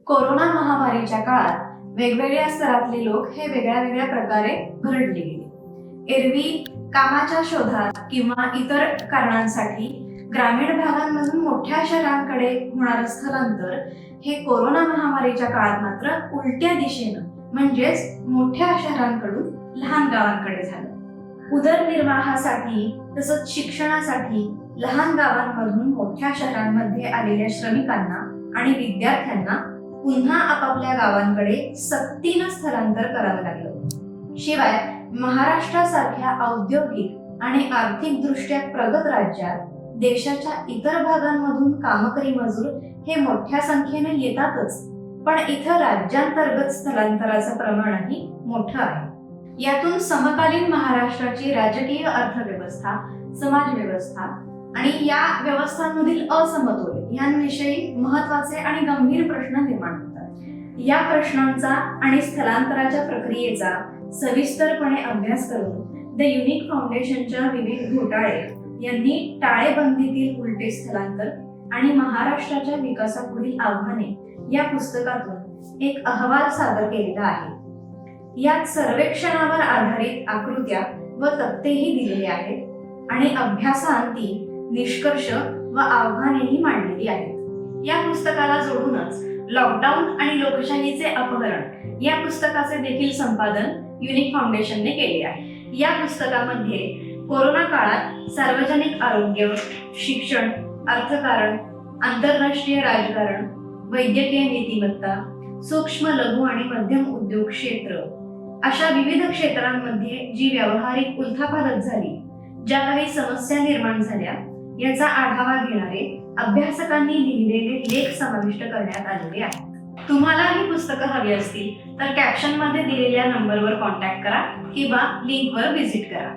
Corona महामारीच्या काळात वेगवेगळ्या स्तरातले लोक हे वेगळ्या वेगळ्या प्रकारे भरडले गेले. एरवी कामाच्या शोधात किंवा इतर कारणांसाठी ग्रामीण भागांमधून मोठ्या शहरांकडे होणारं स्थलांतर हे कोरोना महामारीच्या काळात मात्र उलट्या दिशेनं म्हणजेच मोठ्या शहरांकडून लहान गावांकडे झालं. उदरनिर्वाहासाठी तसंच शिक्षणासाठी लहान गावांमधून मोठ्या शहरांमध्ये आलेल्या श्रमिकांना आणि विद्यार्थ्यांना पुन्हा आपापल्या गावांकडे सक्तीनं स्थलांतर करावं लागलं. शिवाय महाराष्ट्रासारख्या औद्योगिक आणि आर्थिक दृष्ट्या प्रगत राज्यात देशाच्या इतर भागांमधून कामकरी मजूर हे मोठ्या संख्येने येतातच, पण इथं राज्यांतर्गत स्थलांतराचं प्रमाणही मोठं आहे. यातून समकालीन महाराष्ट्राची राजकीय अर्थव्यवस्था, समाज व्यवस्था आणि या व्यवस्थांमधील असमतोल यांविषयी महत्वाचे आणि गंभीर प्रश्न निर्माण होतात. या प्रश्नांचा आणि स्थलांतराच्या प्रक्रियेचा सविस्तरपणे अभ्यास करून द युनिक फाउंडेशनच्या विवेक घोटाळे यांनी टाळेबंदीतील उलटे स्थलांतर आणि महाराष्ट्राच्या विकासापुढील आव्हाने या पुस्तकातून एक अहवाल सादर केलेला आहे. यात सर्वेक्षणावर आधारित आकृत्या व तक्तेही दिलेले आहेत आणि अभ्यासांती निष्कर्ष व आव्हानेही मांडलेली आहेत. या पुस्तकाला जोडूनच लॉकडाऊन आणि लोकशाहीचे अपहरण या पुस्तकाचे देखील संपादन युनिक फाउंडेशनने केले आहे. या पुस्तकामध्ये कोरोना काळात सार्वजनिक आरोग्य, शिक्षण, अर्थकारण, आंतरराष्ट्रीय राजकारण, वैद्यकीय नीतिमत्ता, सूक्ष्म, लघु आणि मध्यम उद्योग क्षेत्र अशा विविध क्षेत्रांमध्ये जी व्यावहारिक उलथापालथ झाली, ज्या काही समस्या निर्माण झाल्या याचा आढावा घेणारे अभ्यासकांनी लिहिलेले लेख समाविष्ट करण्यात आलेले आहेत. तुम्हाला ही पुस्तकं हवी असतील तर कॅप्शन मध्ये दिलेल्या नंबरवर कॉन्टॅक्ट करा किंवा लिंकवर व्हिजिट करा.